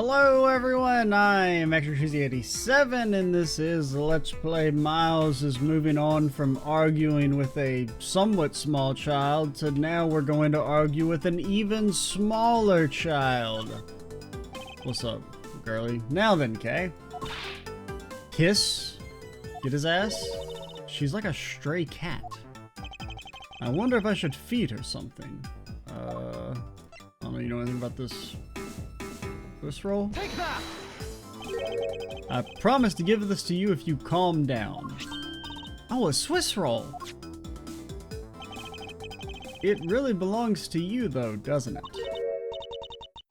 Hello everyone, I'm ExtraCheesy87 and this is Let's Play Miles is moving on from arguing with a somewhat small child to now we're going to argue with an even smaller child. What's up, girly? Now then, Kay. Kiss? Get his ass? She's like a stray cat. I wonder if I should feed her something. I don't know, you know anything about this? Swiss roll? Take that! I promise to give this to you if you calm down. Oh, a Swiss roll! It really belongs to you though, doesn't it?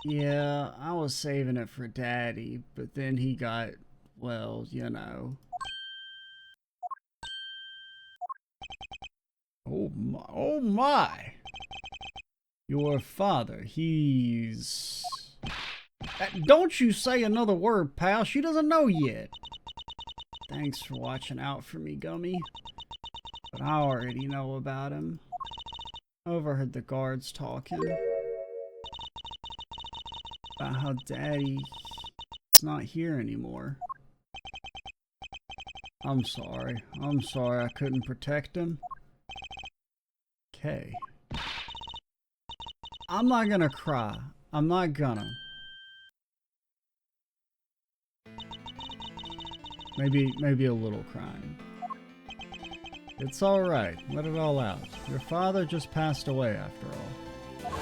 Yeah, I was saving it for Daddy, but then he got, well, you know. Oh my! Your father, he's... Don't you say another word, pal. She doesn't know yet. Thanks for watching out for me, Gummy. But I already know about him. Overheard the guards talking about how Daddy's not here anymore. I'm sorry. I'm sorry I couldn't protect him. Okay. I'm not gonna cry. I'm not gonna. Maybe a little crying. It's alright. Let it all out. Your father just passed away after all.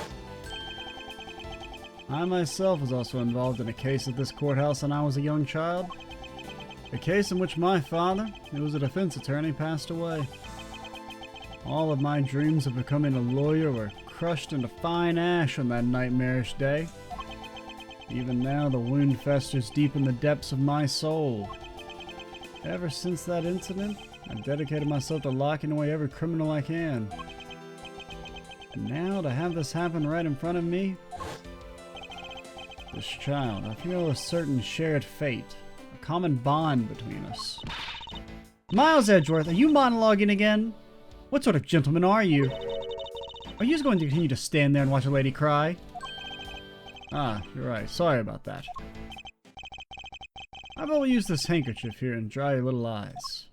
I myself was also involved in a case at this courthouse when I was a young child. A case in which my father, who was a defense attorney, passed away. All of my dreams of becoming a lawyer were crushed into fine ash on that nightmarish day. Even now, the wound festers deep in the depths of my soul. Ever since that incident, I've dedicated myself to locking away every criminal I can. And now, to have this happen right in front of me? This child, I feel a certain shared fate. A common bond between us. Miles Edgeworth, are you monologuing again? What sort of gentleman are you? Are you just going to continue to stand there and watch a lady cry? Ah, you're right. Sorry about that. How about we use this handkerchief here and dry your little eyes?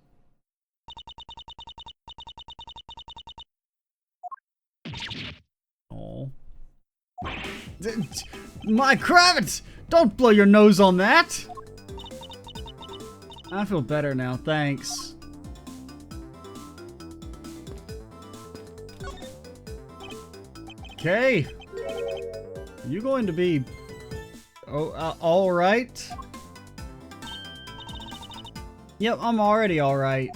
Oh. My Cravat! Don't blow your nose on that! I feel better now, thanks. Okay. Are you going to be... alright? Yep, I'm already alright.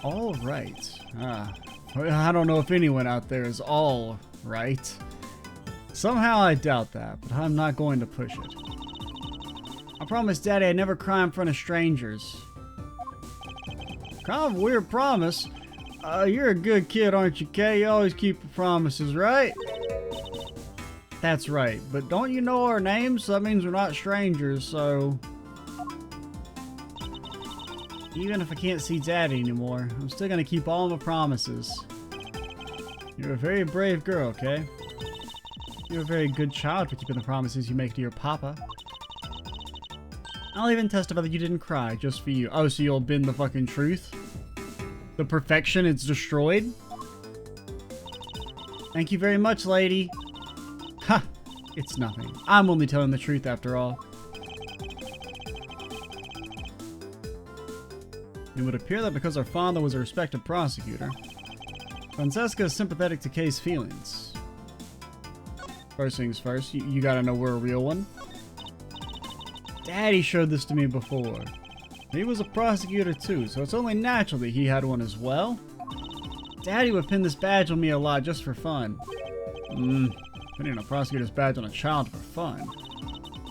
Alright. I don't know if anyone out there is all right. Somehow I doubt that, but I'm not going to push it. I promised Daddy I'd never cry in front of strangers. Kind of a weird promise. You're a good kid, aren't you, Kay? You always keep your promises, right? That's right, but don't you know our names? That means we're not strangers, so... Even if I can't see Daddy anymore, I'm still gonna keep all my promises. You're a very brave girl, Kay. You're a very good child for keeping the promises you make to your papa. I'll even testify that you didn't cry just for you. Oh, so you'll bend the fucking truth? The perfection it's destroyed? Thank you very much, lady. Ha! It's nothing. I'm only telling the truth after all. It would appear that because our father was a respected prosecutor, Francesca is sympathetic to Kay's feelings. First things first, you gotta know we're a real one. Daddy showed this to me before. He was a prosecutor too, so it's only natural that he had one as well. Daddy would pin this badge on me a lot just for fun. Pinning a prosecutor's badge on a child for fun.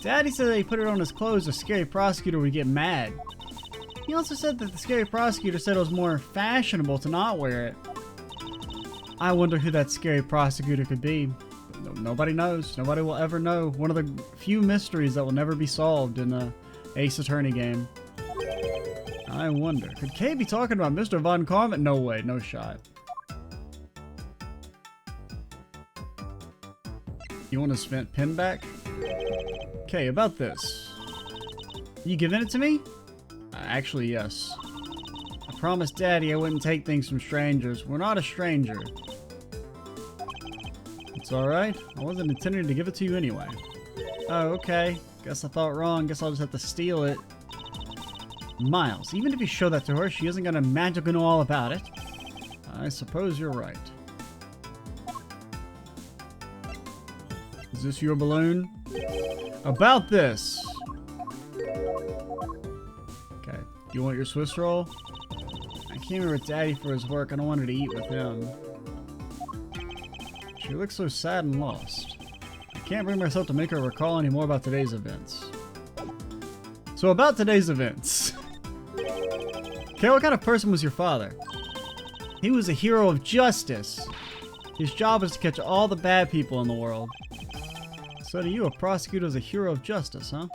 Daddy said that he put it on his clothes so the scary prosecutor would get mad. He also said that the scary prosecutor said it was more fashionable to not wear it. I wonder who that scary prosecutor could be. But nobody knows. Nobody will ever know. One of the few mysteries that will never be solved in a Ace Attorney game. I wonder. Could Kay be talking about Mr. Von Karman? No way. No shot. You want to spend pin back? Okay, about this. You giving it to me? Actually, yes. I promised Daddy I wouldn't take things from strangers. We're not a stranger. It's alright. I wasn't intending to give it to you anyway. Oh, okay. Guess I thought wrong. Guess I'll just have to steal it. Miles, even if you show that to her, she isn't gonna magically know all about it. I suppose you're right. Is this your balloon? About this! Okay. You want your Swiss roll? I came here with Daddy for his work. I don't want her to eat with him. She looks so sad and lost. I can't bring myself to make her recall any more about today's events. So about today's events. Okay, what kind of person was your father? He was a hero of justice. His job was to catch all the bad people in the world. So to you, a prosecutor is a hero of justice, huh?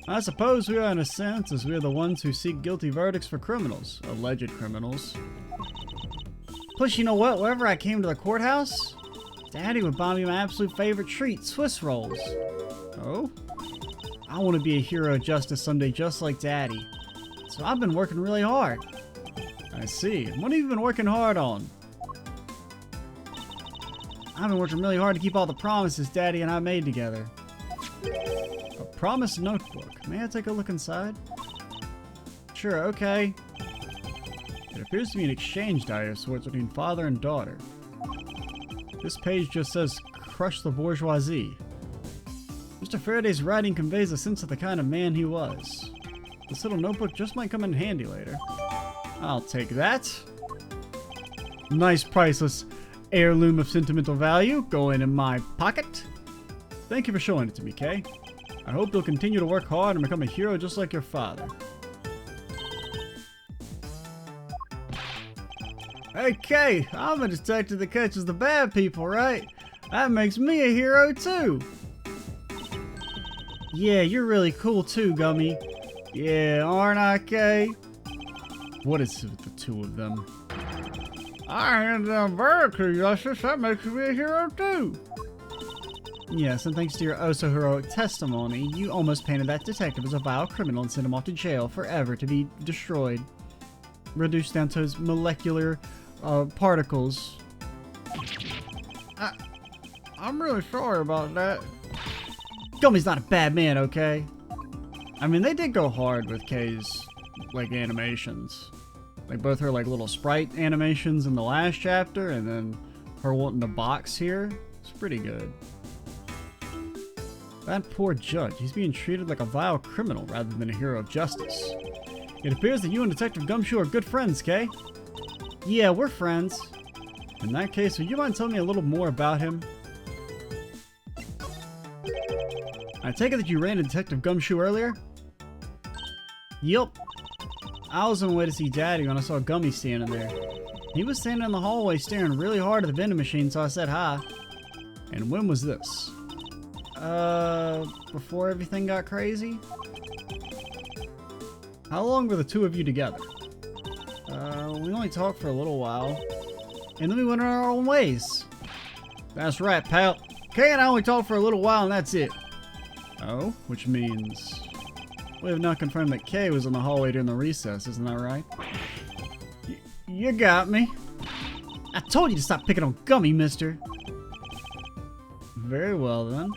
I suppose we are in a sense, as we are the ones who seek guilty verdicts for criminals. Alleged criminals. Plus, you know what? Whenever I came to the courthouse, Daddy would buy me my absolute favorite treat, Swiss rolls. Oh? I want to be a hero of justice someday just like Daddy. So I've been working really hard. I see. What have you been working hard on? I've been working really hard to keep all the promises Daddy and I made together. A promise notebook. May I take a look inside? Sure, okay. It appears to be an exchange diary of sorts between father and daughter. This page just says, crush the bourgeoisie. Mr. Faraday's writing conveys a sense of the kind of man he was. This little notebook just might come in handy later. I'll take that. Nice priceless heirloom of sentimental value going in my pocket. Thank you for showing it to me, Kay. I hope you'll continue to work hard and become a hero just like your father. Hey, Kay, I'm a detective that catches the bad people, right? That makes me a hero, too. Yeah, you're really cool, too, Gummy. Yeah, aren't I, Kay? What is it with the two of them? I handed down barricade justice. That makes me a hero, too. Yes, and thanks to your oh-so-heroic testimony, you almost painted that detective as a vile criminal and sent him off to jail forever to be destroyed. Reduced down to his molecular particles. I'm really sorry about that. Gummy's not a bad man, okay? I mean, they did go hard with Kay's, like, animations. Like, both her, like, little sprite animations in the last chapter, and then her wanting to box here. It's pretty good. That poor judge. He's being treated like a vile criminal rather than a hero of justice. It appears that you and Detective Gumshoe are good friends, Kay. Yeah, we're friends. In that case, would you mind telling me a little more about him? I take it that you ran into Detective Gumshoe earlier? Yup. I was on the way to see Daddy when I saw Gummy standing there. He was standing in the hallway staring really hard at the vending machine, so I said hi. And when was this? Before everything got crazy? How long were the two of you together? We only talked for a little while. And then we went our own ways. That's right, pal. Kay and I only talked for a little while and that's it. Oh, which means... we have not confirmed that Kay was in the hallway during the recess, isn't that right? You got me. I told you to stop picking on Gummy, mister. Very well, then.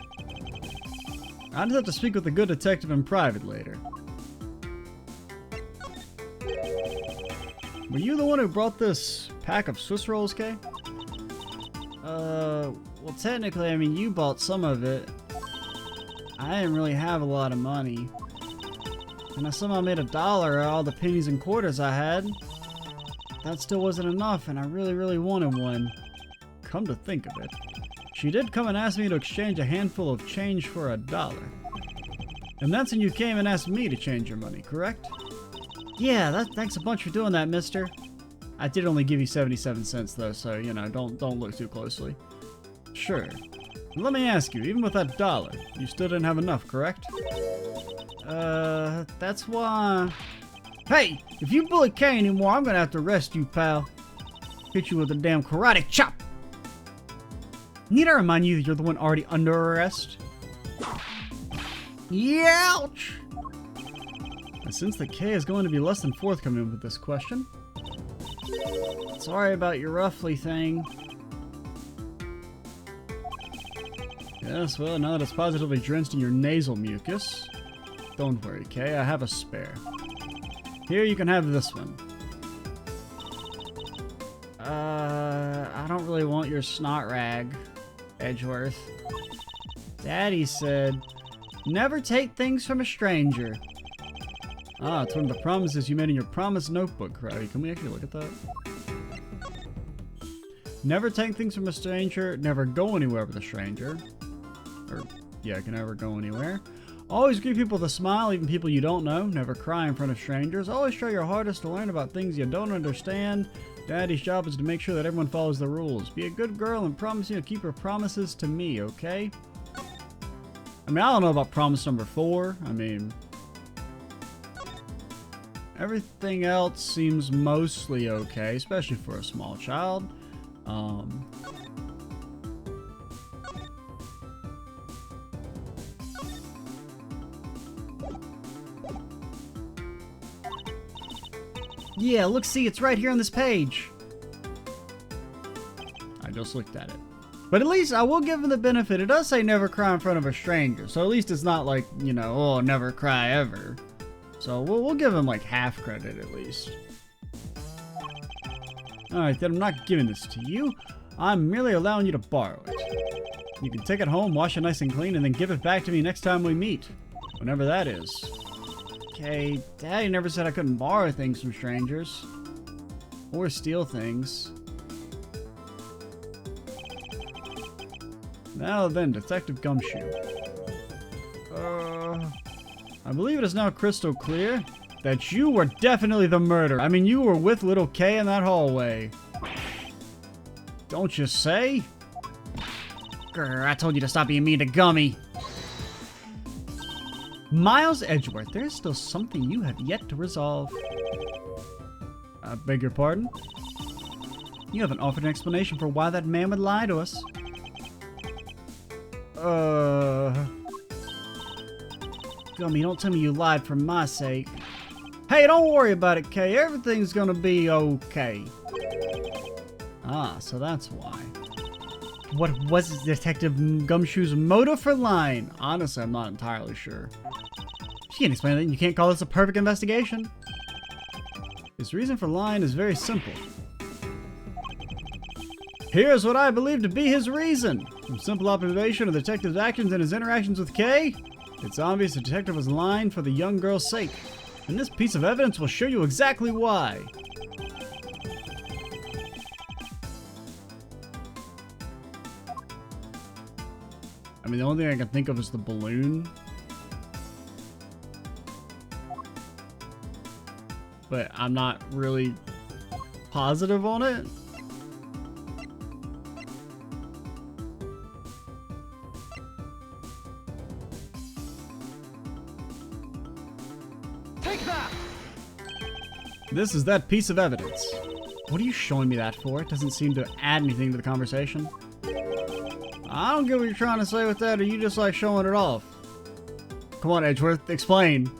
I'll just have to speak with the good detective in private later. Were you the one who brought this pack of Swiss rolls, Kay? Well, technically, I mean, you bought some of it. I didn't really have a lot of money. And I somehow made $1 out of all the pennies and quarters I had. That still wasn't enough, and I really, really wanted one. Come to think of it, she did come and ask me to exchange a handful of change for $1. And that's when you came and asked me to change your money, correct? Yeah, thanks a bunch for doing that, mister. I did only give you 77 cents, though, so, you know, don't look too closely. Sure. Let me ask you, even with that $1, you still didn't have enough, correct? That's why... Hey! If you bully Kay anymore, I'm gonna have to arrest you, pal. Hit you with a damn karate chop! Need I remind you that you're the one already under arrest? Youch! And since the K is going to be less than forthcoming with this question, sorry about your roughly thing. Yes, well, now that it's positively drenched in your nasal mucus, don't worry, Kay, I have a spare. Here, you can have this one. I don't really want your snot rag, Edgeworth. Daddy said, never take things from a stranger. Ah, it's one of the promises you made in your promise notebook, Cravat. Can we actually look at that? Never take things from a stranger, never go anywhere with a stranger. Or, yeah, can never go anywhere. Always greet people with a smile, even people you don't know. Never cry in front of strangers. Always try your hardest to learn about things you don't understand. Daddy's job is to make sure that everyone follows the rules. Be a good girl and promise you to keep your promises to me, okay? I mean, I don't know about promise number 4. I mean, everything else seems mostly okay, especially for a small child. Yeah, look, see, it's right here on this page. I just looked at it. But at least I will give him the benefit. It does say never cry in front of a stranger. So at least it's not like, you know, oh, never cry ever. So we'll give him like half credit at least. Alright, then I'm not giving this to you. I'm merely allowing you to borrow it. You can take it home, wash it nice and clean, and then give it back to me next time we meet. Whenever that is. Okay, Daddy never said I couldn't borrow things from strangers. Or steal things. Now then, Detective Gumshoe. I believe it is now crystal clear that you were definitely the murderer. I mean, you were with little K in that hallway. Don't you say? Grr, I told you to stop being mean to Gummy. Miles Edgeworth, there's still something you have yet to resolve. I beg your pardon? You haven't offered an explanation for why that man would lie to us. Gummy, don't tell me you lied for my sake. Hey, don't worry about it, Kay. Everything's gonna be okay. Ah, so that's why. What was Detective Gumshoe's motive for lying? Honestly, I'm not entirely sure. She can't explain it, and you can't call this a perfect investigation. His reason for lying is very simple. Here's what I believe to be his reason. From simple observation of the detective's actions and his interactions with Kay, it's obvious the detective was lying for the young girl's sake. And this piece of evidence will show you exactly why. I mean, the only thing I can think of is the balloon. But I'm not really positive on it. Take that! This is that piece of evidence. What are you showing me that for? It doesn't seem to add anything to the conversation. I don't get what you're trying to say with that, or you just like showing it off? Come on, Edgeworth, explain.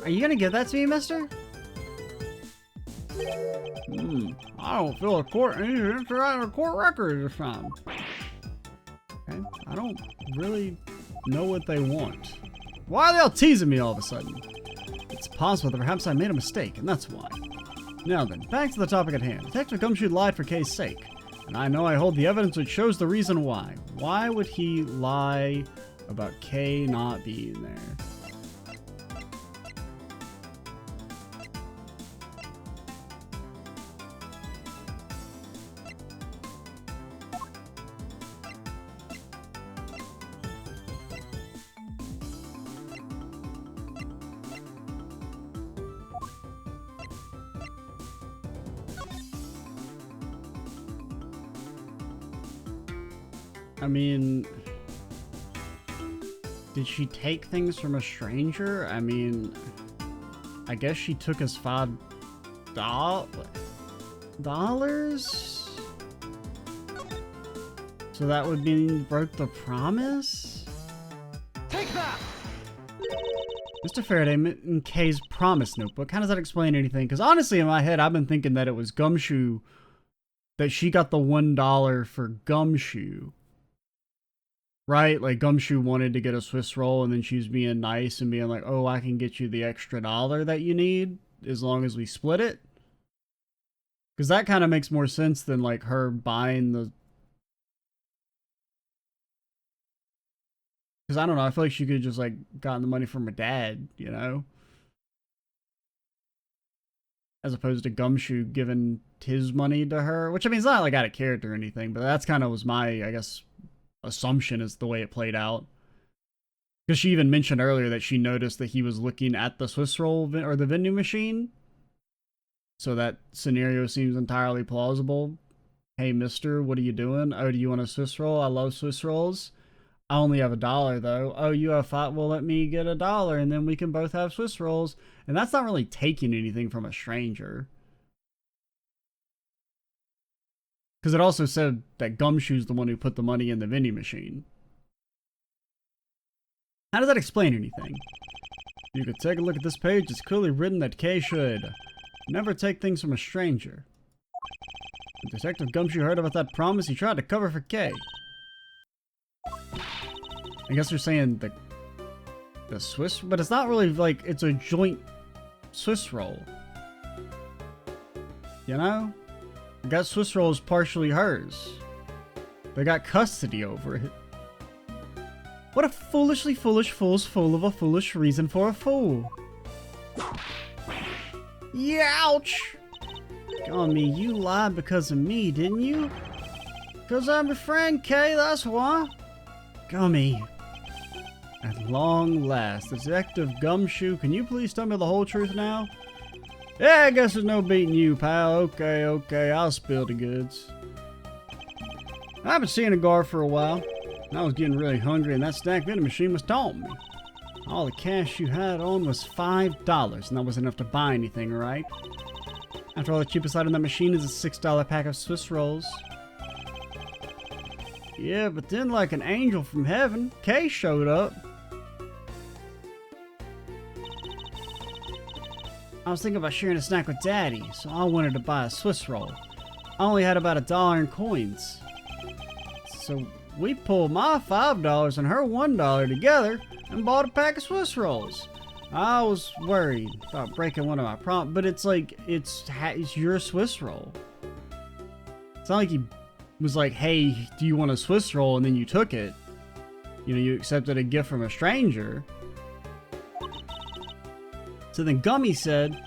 Are you gonna give that to me, mister? I don't feel a court needs to enter out a court record this time. Okay, I don't really know what they want. Why are they all teasing me all of a sudden? It's possible that perhaps I made a mistake, and that's why. Now then, back to the topic at hand. Detective Gumshoe lied for Kay's sake. And I know I hold the evidence which shows the reason why. Why would he lie about Kay not being there? I mean, did she take things from a stranger? I mean, I guess she took his $5. So that would mean broke the promise? Take that! Mr. Faraday in Kay's promise notebook. How does that explain anything? Because honestly, in my head, I've been thinking that it was Gumshoe, that she got the $1 for Gumshoe. Right? Like, Gumshoe wanted to get a Swiss roll, and then she was being nice and being like, oh, I can get you the extra $1 that you need as long as we split it. Because that kind of makes more sense than, like, her buying the... Because I don't know, I feel like she could have just, like, gotten the money from her dad, you know? As opposed to Gumshoe giving his money to her. Which, I mean, it's not, like, out of character or anything, but that's kind of was my, I guess, assumption is the way it played out. Because she even mentioned earlier that she noticed that he was looking at the Swiss roll or the vending machine. So that scenario seems entirely plausible. Hey, mister, what are you doing? Oh, do you want a Swiss roll? I love Swiss rolls. I only have $1 though. Oh, you have 5? Well, let me get $1 and then we can both have Swiss rolls. And that's not really taking anything from a stranger. Because it also said that Gumshoe's the one who put the money in the vending machine. How does that explain anything? You could take a look at this page. It's clearly written that Kay should never take things from a stranger. When Detective Gumshoe heard about that promise, he tried to cover for Kay. I guess they're saying the Swiss, but it's not really like it's a joint Swiss roll. You know? That Swiss roll is partially hers. They got custody over it. What a foolishly foolish fool's full of a foolish reason for a fool. Youch! Gummy, you lied because of me, didn't you? Because I'm your friend, Kay, that's why. Gummy. At long last, Detective Gumshoe, can you please tell me the whole truth now? Yeah, I guess there's no beating you, pal. Okay, I'll spill the goods. I haven't seen a guard for a while. I was getting really hungry and that snack vending machine was taunting me. All the cash you had on was $5 and that wasn't enough to buy anything, right? After all, the cheapest item in that machine is a $6 pack of Swiss rolls. Yeah, but then like an angel from heaven, Kay showed up. I was thinking about sharing a snack with Daddy, so I wanted to buy a Swiss roll. I only had about $1 in coins. So we pulled my $5 and her $1 together and bought a pack of Swiss rolls. I was worried about breaking one of my promises, but it's like, it's your Swiss roll. It's not like he was like, hey, do you want a Swiss roll? And then you took it. You know, you accepted a gift from a stranger. So then Gummy said,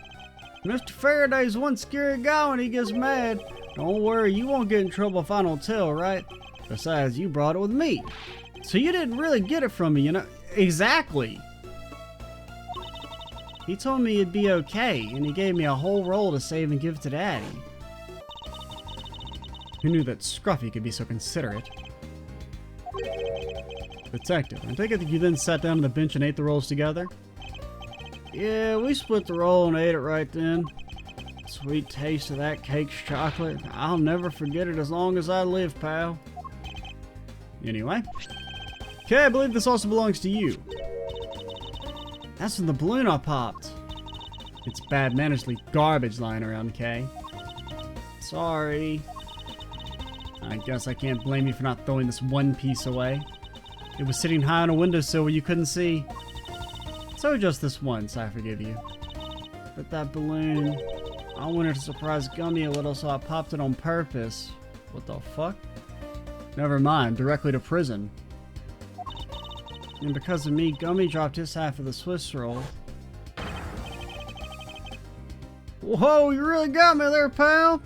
Mr. Faraday's one scary guy when he gets mad. Don't worry, you won't get in trouble if I don't tell, right? Besides, you brought it with me. So you didn't really get it from me, you know? Exactly. He told me it'd be okay, and he gave me a whole roll to save and give to Daddy. Who knew that Scruffy could be so considerate? Detective, I take it that you then sat down on the bench and ate the rolls together? Yeah, we split the roll and ate it right then. Sweet taste of that cake's chocolate. I'll never forget it as long as I live, pal. Anyway. Okay, I believe this also belongs to you. That's from the balloon I popped. It's bad manners to leave garbage lying around, Kay. Sorry. I guess I can't blame you for not throwing this one piece away. It was sitting high on a windowsill where you couldn't see. So just this once, I forgive you. But that balloon, I wanted to surprise Gummy a little, so I popped it on purpose. What the fuck? Never mind, directly to prison. And because of me, Gummy dropped his half of the Swiss roll. Whoa, you really got me there, pal!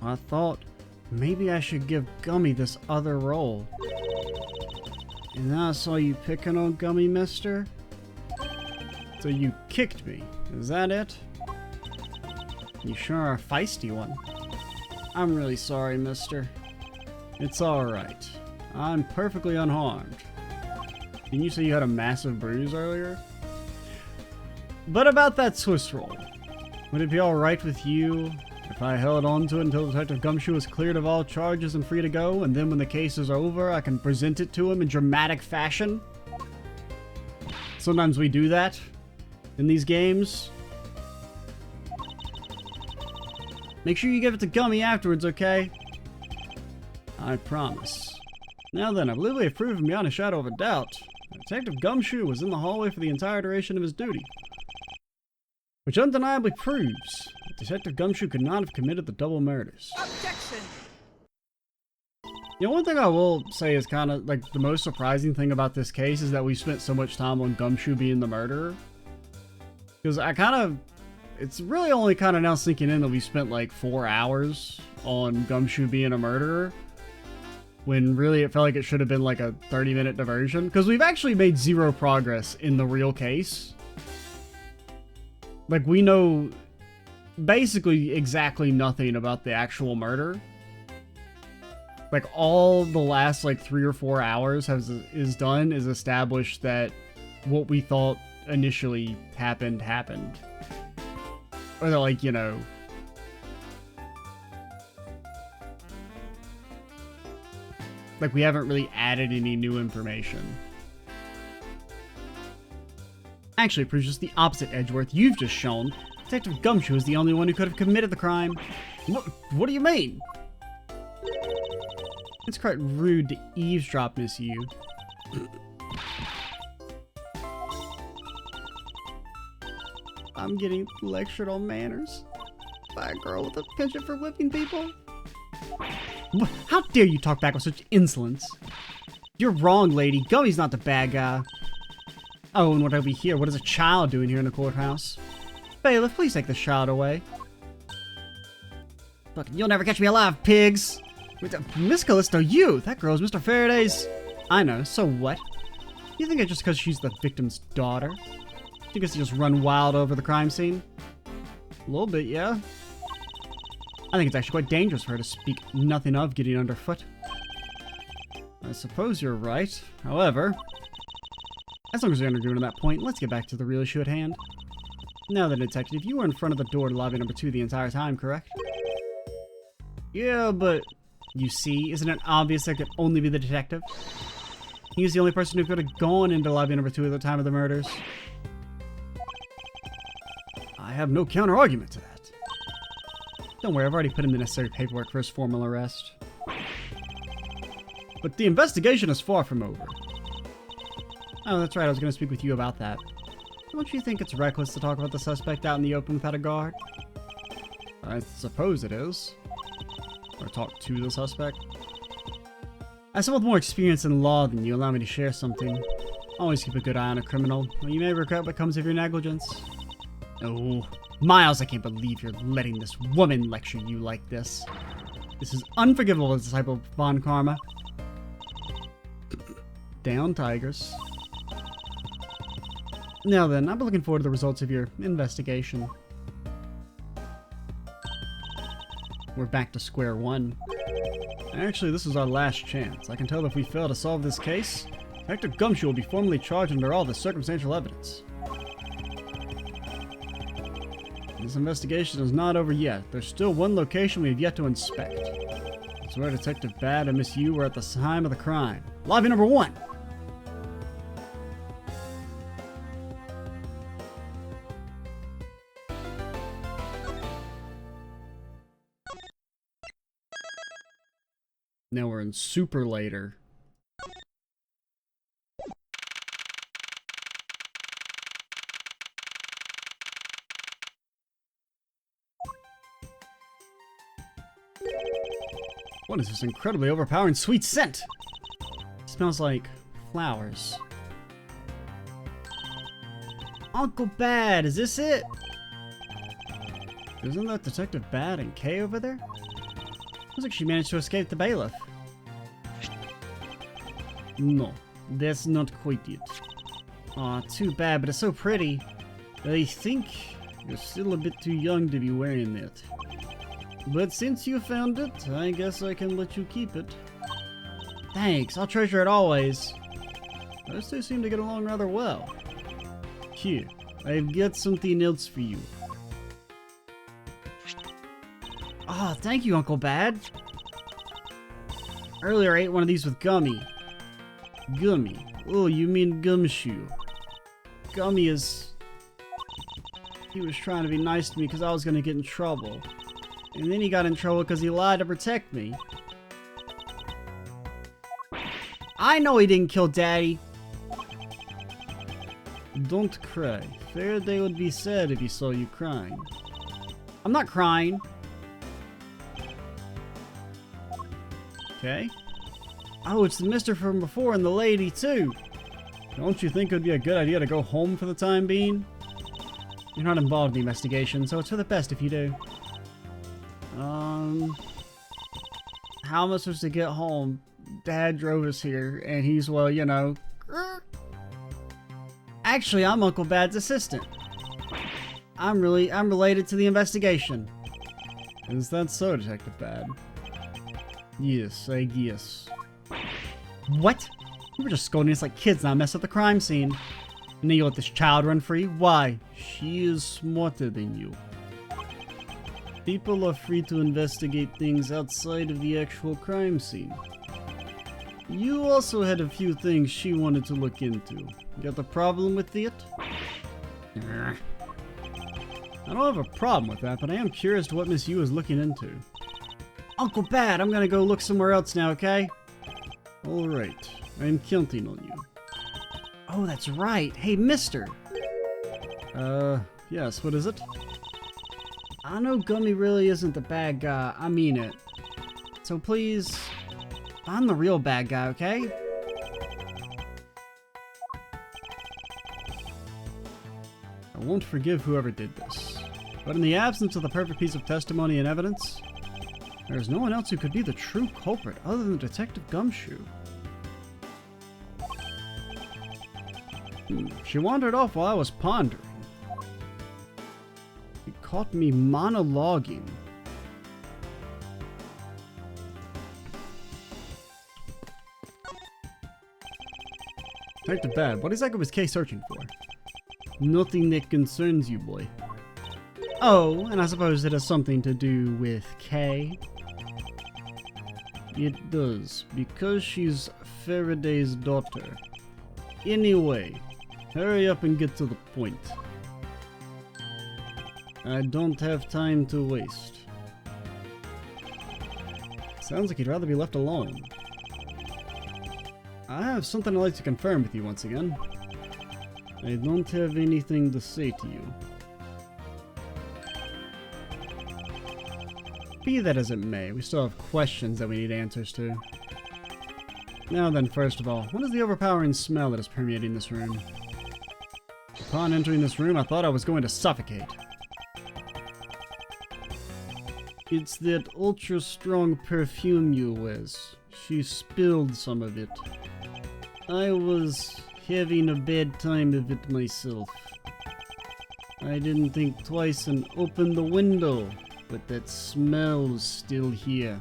I thought maybe I should give Gummy this other roll. And then I saw you picking on Gummy, mister. So you kicked me, is that it? You sure are a feisty one. I'm really sorry, mister. It's alright. I'm perfectly unharmed. Didn't you say you had a massive bruise earlier? But about that Swiss roll. Would it be alright with you If I held on to it until Detective Gumshoe is cleared of all charges and free to go, and then when the case is over, I can present it to him in dramatic fashion. Sometimes we do that in these games. Make sure you give it to Gummy afterwards, okay? I promise. Now then, I believe we have proven beyond a shadow of a doubt that Detective Gumshoe was in the hallway for the entire duration of his duty. Which undeniably proves that Detective Gumshoe could not have committed the double murders. Objection! You know, one thing I will say is kind of, like, the most surprising thing about this case is that we spent so much time on Gumshoe being the murderer. Because it's really only kind of now sinking in that we spent, like, 4 hours on Gumshoe being a murderer. When really it felt like it should have been, like, a 30-minute diversion. Because we've actually made zero progress in the real case. Like, we know basically exactly nothing about the actual murder. Like, all the last, like, 3 or 4 hours is establish that what we thought initially happened. Or that, like, you know... Like, we haven't really added any new information. Actually, it proves just the opposite, Edgeworth. You've just shown Detective Gumshoe is the only one who could have committed the crime. What do you mean? It's quite rude to eavesdrop, Miss Yu. I'm getting lectured on manners by a girl with a penchant for whipping people. How dare you talk back with such insolence? You're wrong, lady. Gummy's not the bad guy. Oh, and what have we here? What is a child doing here in the courthouse? Bailiff, please take this child away. Look, you'll never catch me alive, pigs! Miss Callisto, you! That girl's Mr. Faraday's... I know, so what? You think it's just because she's the victim's daughter? You guys just run wild over the crime scene? A little bit, yeah. I think it's actually quite dangerous for her to speak nothing of getting underfoot. I suppose you're right. However, as long as we're in agreement on that point, let's get back to the real issue at hand. Now then, detective, you were in front of the door to lobby number 2 the entire time, correct? Yeah, but... You see, isn't it obvious that could only be the detective? He's the only person who could have gone into lobby number 2 at the time of the murders. I have no counter-argument to that. Don't worry, I've already put in the necessary paperwork for his formal arrest. But the investigation is far from over. Oh, that's right, I was going to speak with you about that. Don't you think it's reckless to talk about the suspect out in the open without a guard? I suppose it is. Or talk to the suspect. As someone with more experience in law than you, allow me to share something. Always keep a good eye on a criminal, or you may regret what comes of your negligence. Oh, Miles, I can't believe you're letting this woman lecture you like this. This is unforgivable as a type of Von Karma. Down, Tigers. Now then, I'll be looking forward to the results of your investigation. We're back to square one. Actually, this is our last chance. I can tell that if we fail to solve this case, Detective Gumshoe will be formally charged under all the circumstantial evidence. This investigation is not over yet. There's still one location we have yet to inspect. It's where Detective Bad and Miss Yu were at the time of the crime. Lobby number 1! Now we're in super later. What is this incredibly overpowering sweet scent? It smells like flowers. Uncle Bad, is this it? Isn't that Detective Bad and Kay over there? Looks like she managed to escape the bailiff. No, that's not quite it. Aw, too bad, but it's so pretty. I think you're still a bit too young to be wearing it. But since you found it, I guess I can let you keep it. Thanks, I'll treasure it always. Those two seem to get along rather well. Here, I've got something else for you. Oh, thank you, Uncle Bad. Earlier I ate one of these with Gummy. Gummy? Oh, you mean Gumshoe. Gummy is... He was trying to be nice to me because I was going to get in trouble. And then he got in trouble because he lied to protect me. I know he didn't kill Daddy. Don't cry. Faraday would be sad if he saw you crying. I'm not crying. Okay. Oh, it's the mister from before and the lady too. Don't you think it would be a good idea to go home for the time being? You're not involved in the investigation, so it's for the best if you do. How am I supposed to get home? Dad drove us here, and he's, well, you know... Actually, I'm Uncle Bad's assistant. I'm related to the investigation. Is that so, Detective Bad? Yes, I guess. What? You were just scolding us like kids, now mess up the crime scene. And then you let this child run free? Why? She is smarter than you. People are free to investigate things outside of the actual crime scene. You also had a few things she wanted to look into. Got a problem with it? I don't have a problem with that, but I am curious to what Miss Yu is looking into. Uncle Bad, I'm gonna go look somewhere else now, okay? Alright, I'm counting on you. Oh, that's right. Hey, mister! Yes, what is it? I know Gummy really isn't the bad guy, I mean it. So please, I'm the real bad guy, okay? I won't forgive whoever did this. But in the absence of the perfect piece of testimony and evidence, there's no one else who could be the true culprit other than Detective Gumshoe. She wandered off while I was pondering. It caught me monologuing. Detective Bad, what exactly was Kay searching for? Nothing that concerns you, boy. Oh, and I suppose it has something to do with Kay? It does, because she's Faraday's daughter. Anyway, hurry up and get to the point. I don't have time to waste. Sounds like you'd rather be left alone. I have something I'd like to confirm with you once again. I don't have anything to say to you. Be that as it may, we still have questions that we need answers to. Now then, first of all, what is the overpowering smell that is permeating this room? Upon entering this room, I thought I was going to suffocate. It's that ultra-strong perfume you wears. She spilled some of it. I was having a bad time of it myself. I didn't think twice and opened the window, but that smell's still here.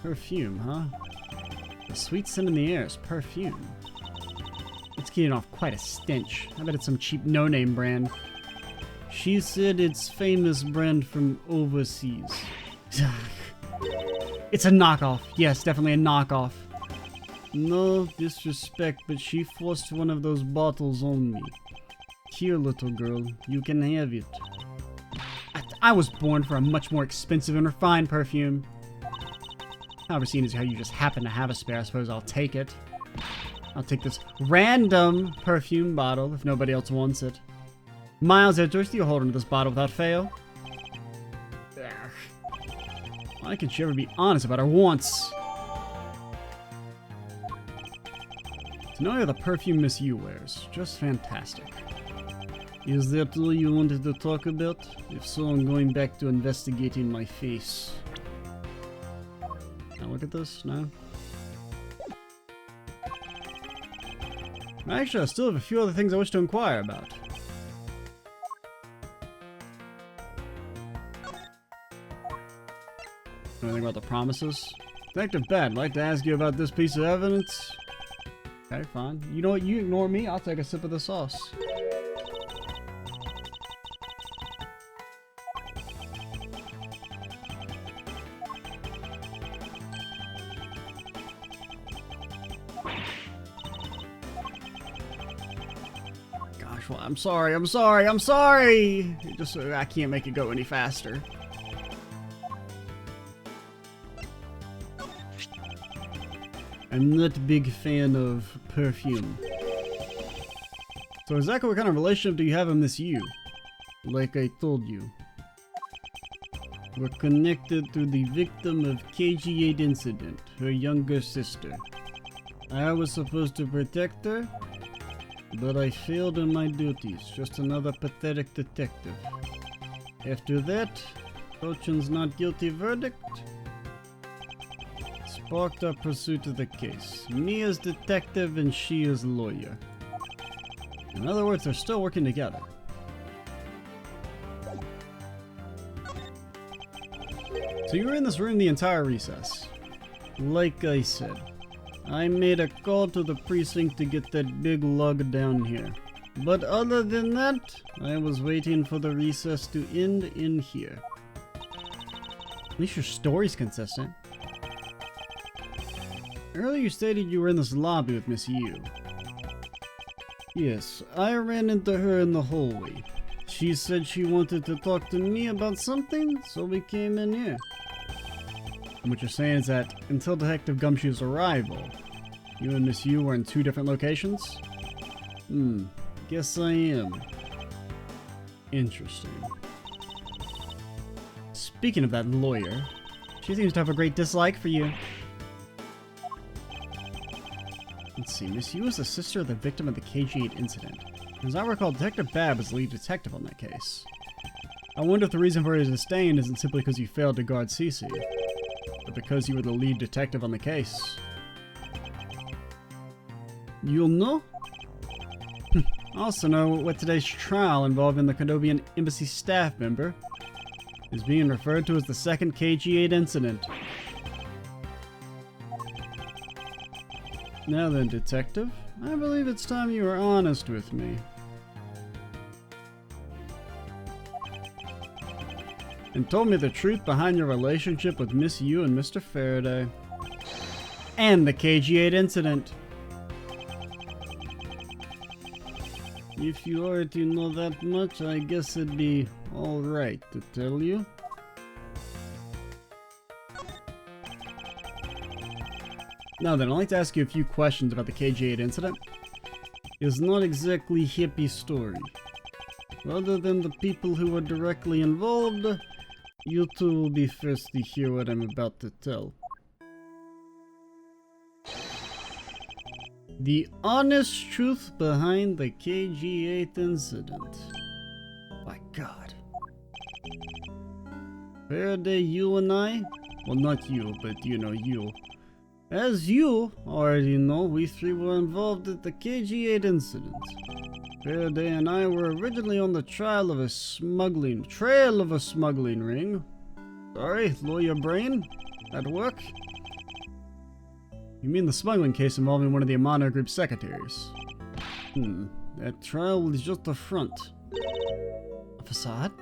Perfume, huh? The sweet scent in the air is perfume. It's getting off quite a stench. I bet it's some cheap no-name brand. She said it's famous brand from overseas. It's a knockoff. Yes, definitely a knockoff. No disrespect, but she forced one of those bottles on me. Here, little girl, you can have it. I was born for a much more expensive and refined perfume. However, seeing as how you just happen to have a spare, I suppose I'll take it. I'll take this random perfume bottle if nobody else wants it. Miles Edgeworth, you hold onto this bottle without fail. Why can she ever be honest about her wants? To know the perfume Miss Yu wears, just fantastic. Is that all you wanted to talk about? If so, I'm going back to investigating my face. Now look at this, no? Actually, I still have a few other things I wish to inquire about. Anything about the promises? Detective Bad, I'd like to ask you about this piece of evidence. Okay, fine. You know what? You ignore me, I'll take a sip of the sauce. I'm sorry, I'm sorry, I'm sorry! I can't make it go any faster. I'm not a big fan of perfume. So exactly what kind of relationship do you have with Miss Yu? Like I told you. We're connected to the victim of KG8 incident, her younger sister. I was supposed to protect her, but I failed in my duties. Just another pathetic detective. After that, Fortune's not guilty verdict sparked our pursuit of the case. Me as detective and she as lawyer. In other words, they're still working together. So you were in this room the entire recess. Like I said, I made a call to the precinct to get that big lug down here. But other than that, I was waiting for the recess to end in here. At least your story's consistent. Earlier you stated you were in this lobby with Miss Yu. Yes, I ran into her in the hallway. She said she wanted to talk to me about something, so we came in here. And what you're saying is that until Detective Gumshoe's arrival, you and Miss Yu were in two different locations? Guess I am. Interesting. Speaking of that lawyer, she seems to have a great dislike for you. Let's see, Miss Yu is the sister of the victim of the KG8 incident. As I recall, Detective Bab is the lead detective on that case. I wonder if the reason for his disdain isn't simply because you failed to guard Cece, but because you were the lead detective on the case. You'll know? I also know what today's trial involving the Kodobian Embassy staff member is being referred to as the second KG8 incident. Now then, Detective, I believe it's time you were honest with me. And told me the truth behind your relationship with Miss Yu and Mr. Faraday. And the KG8 incident. If you already know that much, I guess it'd be alright to tell you. Now then, I'd like to ask you a few questions about the KG8 incident. It's not exactly a hippie story. Other than the people who were directly involved, you two will be first to hear what I'm about to tell. The honest truth behind the KG8 incident. My God. Faraday, you and I, well not you, but you know you. As you already know, we three were involved at the KG8 incident. Faraday and I were originally on the trail of a smuggling ring. Sorry, lawyer brain? At work? You mean the smuggling case involving one of the Amano Group's secretaries? That trial was just a front. A facade?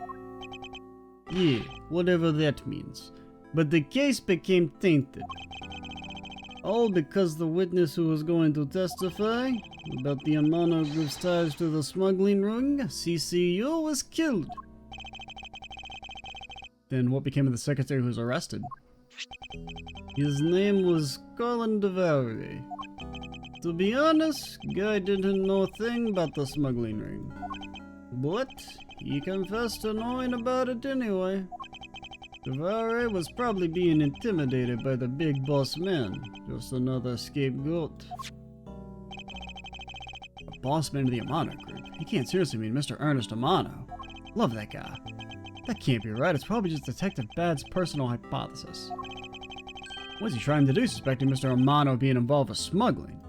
Yeah, whatever that means. But the case became tainted. All because the witness who was going to testify about the Amano Group's ties to the smuggling ring, CCU, was killed. Then what became of the secretary who was arrested? His name was Colin DeVarie. To be honest, guy didn't know a thing about the smuggling ring. But he confessed to knowing about it anyway. DeVarie was probably being intimidated by the big boss man. Just another scapegoat. A boss man of the Amano Group? He can't seriously mean Mr. Ernest Amano. Love that guy. That can't be right. It's probably just Detective Bad's personal hypothesis. What's he trying to do, suspecting Mr. Amano being involved with smuggling?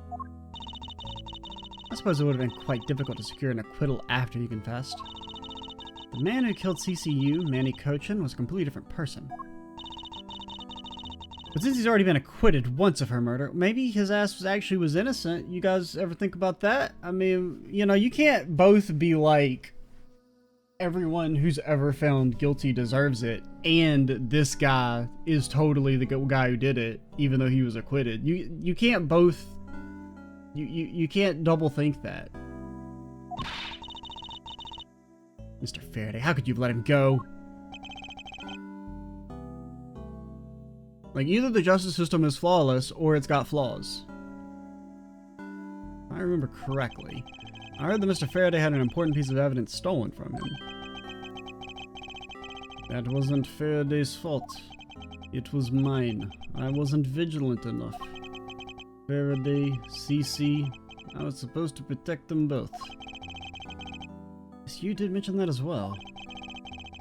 I suppose it would have been quite difficult to secure an acquittal after he confessed. The man who killed CCU, Manny Cochin, was a completely different person. But since he's already been acquitted once of her murder, maybe his ass actually was innocent. You guys ever think about that? I mean, you know, you can't both be like, everyone who's ever found guilty deserves it, and this guy is totally the guy who did it, even though he was acquitted. You can't both... You can't double think that. Mr. Faraday, how could you let him go? Like, either the justice system is flawless, or it's got flaws. If I remember correctly, I heard that Mr. Faraday had an important piece of evidence stolen from him. That wasn't Faraday's fault. It was mine. I wasn't vigilant enough. Faraday, CC, I was supposed to protect them both. Yes, you did mention that as well.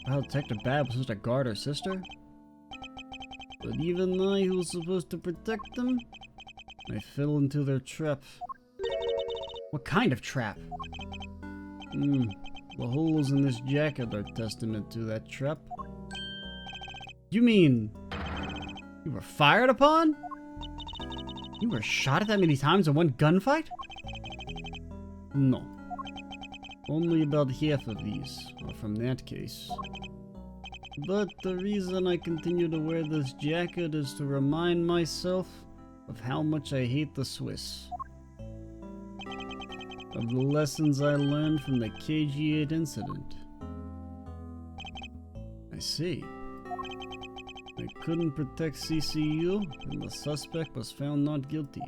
How Detective Bab was supposed to guard her sister? But even I, who was supposed to protect them, I fell into their trap. What kind of trap? The holes in this jacket are testament to that trap. You mean you were fired upon? You were shot at that many times in one gunfight? No. Only about half of these are from that case. But the reason I continue to wear this jacket is to remind myself of how much I hate the Swiss. Of the lessons I learned from the KG8 incident. I see. I couldn't protect CCU, and the suspect was found not guilty.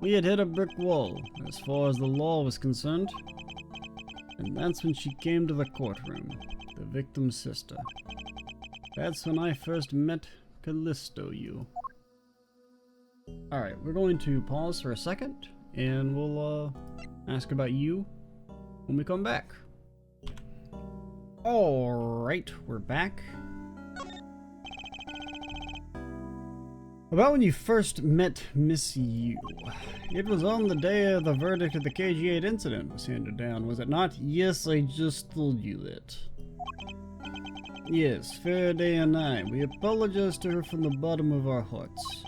We had hit a brick wall, as far as the law was concerned. And that's when she came to the courtroom, the victim's sister. That's when I first met Callisto you. Alright, we're going to pause for a second, and we'll ask about you when we come back. Alright, we're back. About when you first met Miss Yu. It was on the day of the verdict of the KG8 incident was handed down, was it not? Yes, I just told you that. Yes, Faraday and I, we apologized to her from the bottom of our hearts.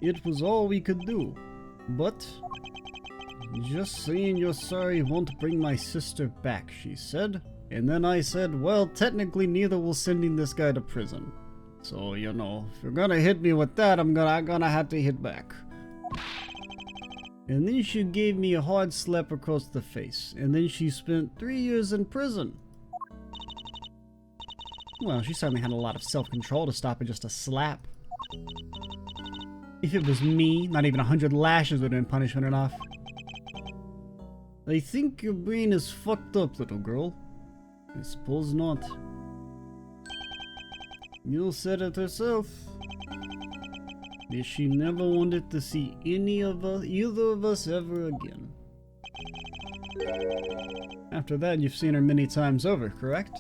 It was all we could do. But just saying you're sorry won't bring my sister back, she said. And then I said, well, technically neither will sending this guy to prison. So, you know, if you're gonna hit me with that, I'm gonna have to hit back. And then she gave me a hard slap across the face. And then she spent 3 years in prison. Well, she certainly had a lot of self-control to stop at just a slap. If it was me, not even 100 lashes would have been punishment enough. I think your brain is fucked up, little girl. I suppose not. You said it herself. That she never wanted to see either of us ever again. After that, you've seen her many times over, correct?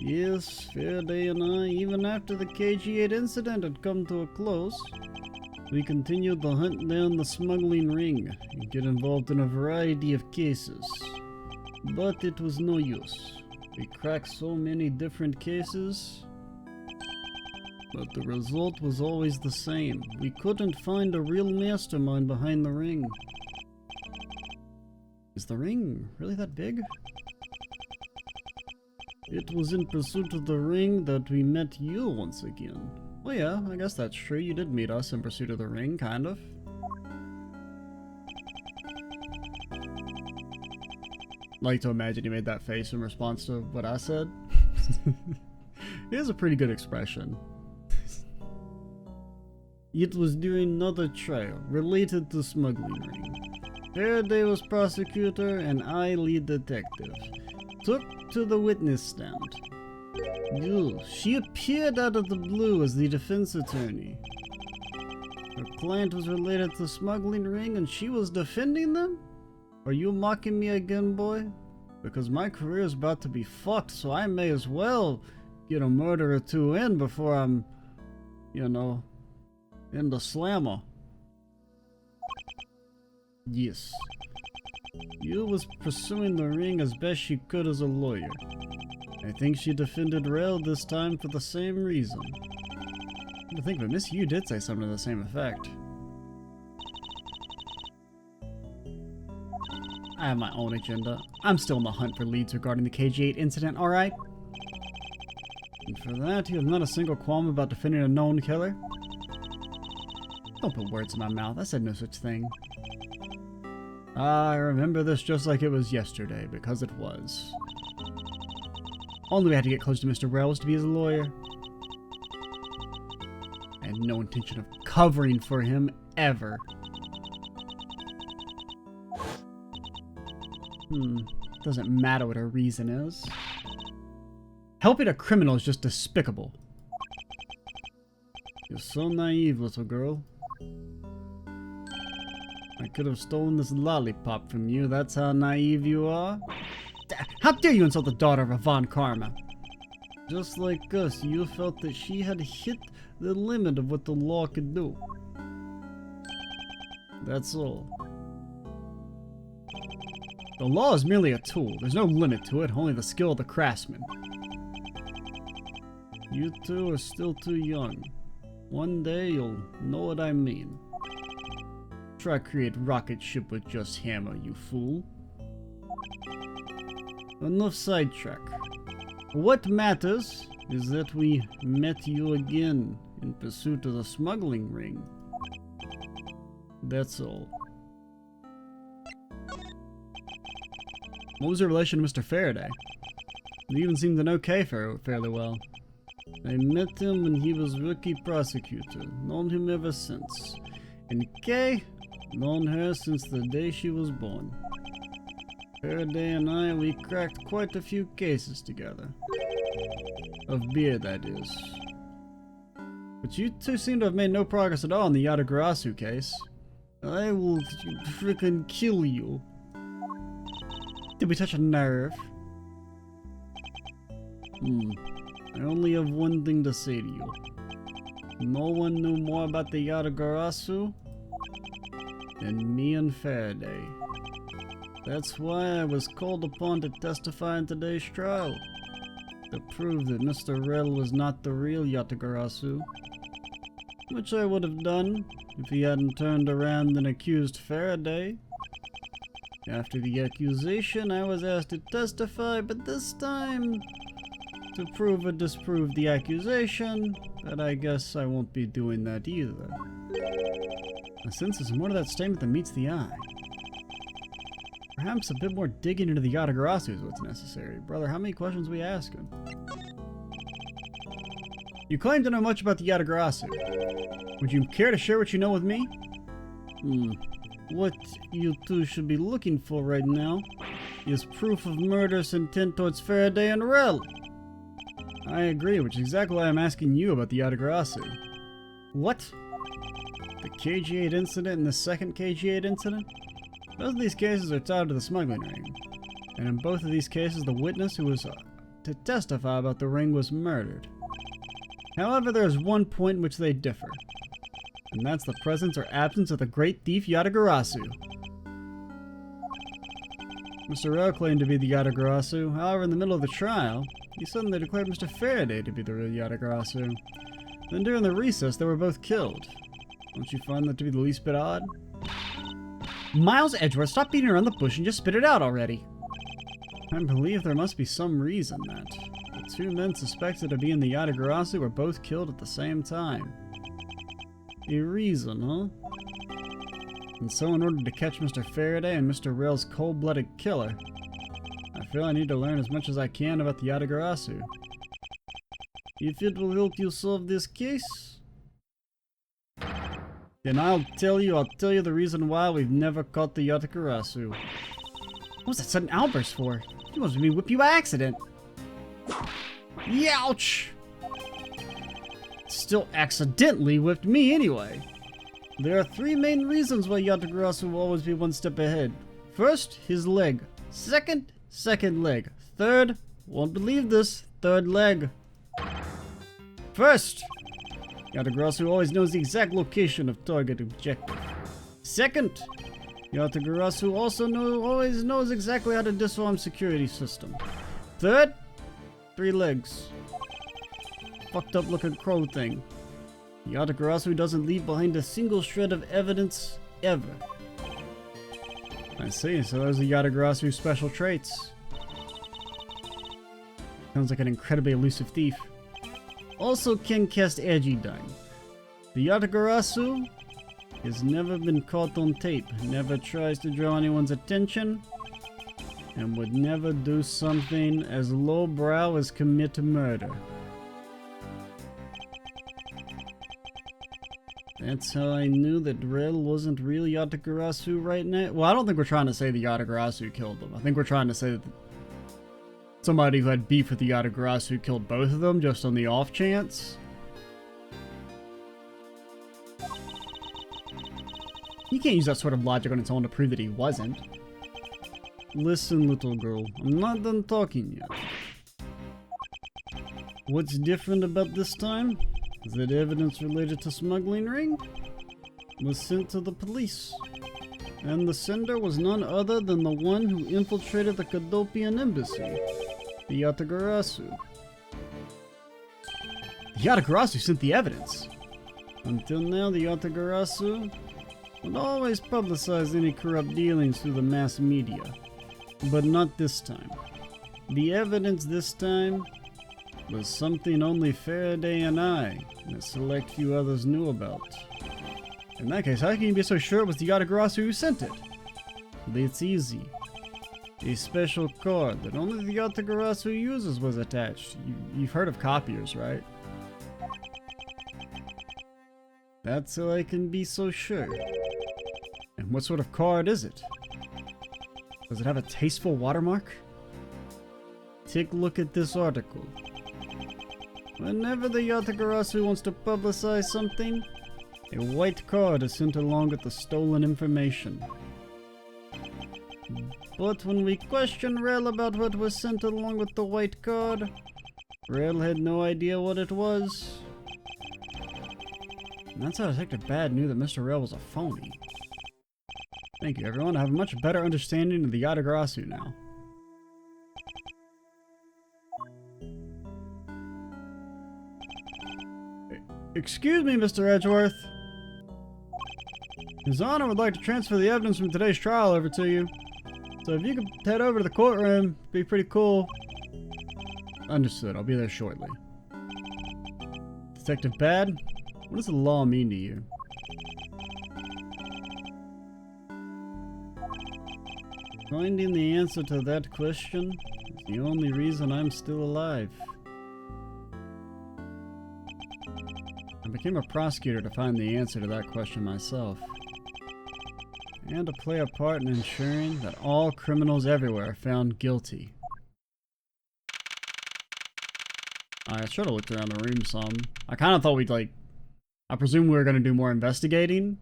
Yes, Faraday and I, even after the KG8 incident had come to a close, we continued to hunt down the smuggling ring and get involved in a variety of cases. But it was no use. We cracked so many different cases, but the result was always the same. We couldn't find a real mastermind behind the ring. Is the ring really that big? It was in pursuit of the ring that we met you once again. Well, yeah, I guess that's true. You did meet us in pursuit of the ring, kind of. Like to imagine you made that face in response to what I said. It is a pretty good expression. It was during another trial related to smuggling ring. Faraday was prosecutor and I lead detective. Took to the witness stand. She appeared out of the blue as the defense attorney. Her client was related to the smuggling ring and she was defending them? Are you mocking me again, boy? Because my career is about to be fucked, so I may as well get a murder or two in before I'm, you know, in the slammer. Yes. You was pursuing the ring as best she could as a lawyer. I think she defended Rail this time for the same reason. I think, but Miss Yu did say something to the same effect. I have my own agenda. I'm still on the hunt for leads regarding the KG8 incident, alright? And for that, you have not a single qualm about defending a known killer? Don't put words in my mouth. I said no such thing. I remember this just like it was yesterday, because it was. Only way I had to get close to Mr. Rel was to be his lawyer. I had no intention of covering for him, ever. Doesn't matter what her reason is. Helping a criminal is just despicable. You're so naive, little girl. I could have stolen this lollipop from you. That's how naive you are. How dare you insult the daughter of a Von Karma? Just like us, you felt that she had hit the limit of what the law could do. That's all. The law is merely a tool. There's no limit to it, only the skill of the craftsman. You two are still too young. One day you'll know what I mean. Try create rocket ship with just hammer, you fool. Enough sidetrack. What matters is that we met you again in pursuit of the smuggling ring. That's all. What was your relation to Mr. Faraday? You even seemed to know Kay fairly well. I met him when he was rookie prosecutor. Known him ever since. And Kay, known her since the day she was born. Faraday and I, we cracked quite a few cases together. Of beer, that is. But you two seem to have made no progress at all in the Yatagarasu case. I will frickin' kill you. Did we touch a nerve? I only have one thing to say to you. No one knew more about the Yatagarasu than me and Faraday. That's why I was called upon to testify in today's trial. To prove that Mr. Rel was not the real Yatagarasu. Which I would have done if he hadn't turned around and accused Faraday. After the accusation, I was asked to testify, but this time to prove or disprove the accusation, but I guess I won't be doing that either. Since there's more to that statement than meets the eye. Perhaps a bit more digging into the Yatagarasu is what's necessary. Brother, how many questions are we asking? You claim to know much about the Yatagarasu. Would you care to share what you know with me? What you two should be looking for right now is proof of murderous intent towards Faraday and Rel. I agree, which is exactly why I'm asking you about the Yatagarasu. What? The KG-8 incident and the second KG-8 incident? Both of these cases are tied to the smuggling ring. And in both of these cases, the witness who was to testify about the ring was murdered. However, there is one point in which they differ. And that's the presence or absence of the great thief Yatagarasu. Mr. Rel claimed to be the Yatagarasu. However, in the middle of the trial, he suddenly declared Mr. Faraday to be the real Yatagarasu. Then during the recess, they were both killed. Don't you find that to be the least bit odd? Miles Edgeworth, stop beating around the bush and just spit it out already. I believe there must be some reason that the two men suspected of being the Yatagarasu were both killed at the same time. A reason, huh? And so in order to catch Mr. Faraday and Mr. Rel's cold-blooded killer, I feel I need to learn as much as I can about the Yatagarasu. If it will help you solve this case, then I'll tell you the reason why we've never caught the Yatagarasu. What was that sudden outburst for? He wants me to whip you by accident. Youch! Still accidentally whipped me anyway. There are three main reasons why Yatagarasu will always be one step ahead. First, his leg. Second leg. Third, won't believe this, third leg. First, Yatagarasu always knows the exact location of target objective. Second, Yatagarasu also always knows exactly how to disarm security system. Third, 3 legs. Fucked up looking crow thing. Yatagarasu doesn't leave behind a single shred of evidence, ever. I see, so those are Yatagarasu's special traits. Sounds like an incredibly elusive thief. Also can cast Agidine. The Yatagarasu has never been caught on tape, never tries to draw anyone's attention, and would never do something as lowbrow as commit murder. That's how I knew that Rel wasn't real Yatagarasu right now. Well, I don't think we're trying to say the Yatagarasu killed them. I think we're trying to say that somebody who had beef with the Yatagarasu killed both of them just on the off chance. You can't use that sort of logic on its own to prove that he wasn't. Listen, little girl, I'm not done talking yet. What's different about this time is that evidence related to smuggling ring was sent to the police. And the sender was none other than the one who infiltrated the Kadopian embassy, the Yatagarasu. The Yatagarasu sent the evidence. Until now, the Yatagarasu would always publicize any corrupt dealings through the mass media. But not this time. The evidence this time was something only Faraday and I, and a select few others, knew about. In that case, how can you be so sure it was the Yatagarasu who sent it? It's easy. A special card that only the Yatagarasu uses was attached. You've heard of copiers, right? That's how I can be so sure. And what sort of card is it? Does it have a tasteful watermark? Take a look at this article. Whenever the Yatagarasu wants to publicize something, a white card is sent along with the stolen information. But when we questioned Rel about what was sent along with the white card, Rel had no idea what it was. And that's how Detective Bad knew that Mr. Rel was a phony. Thank you, everyone. I have a much better understanding of the Yatagarasu now. Excuse me, Mr. Edgeworth. His Honor would like to transfer the evidence from today's trial over to you. So if you could head over to the courtroom, it'd be pretty cool. Understood. I'll be there shortly. Detective Bad, what does the law mean to you? Finding the answer to that question is the only reason I'm still alive. I became a prosecutor to find the answer to that question myself. And to play a part in ensuring that all criminals everywhere are found guilty. I should have looked around the room some. I kind of thought we'd I presume we were going to do more investigating.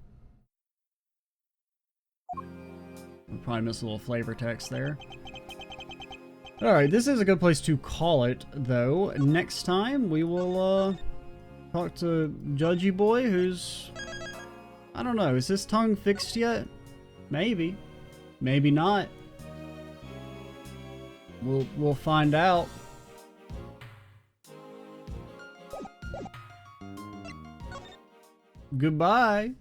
We probably missed a little flavor text there. Alright, this is a good place to call it, though. Next time, we will, talk to Judgy Boy, who's... I don't know, is his tongue fixed yet? Maybe. Maybe not. We'll find out. Goodbye.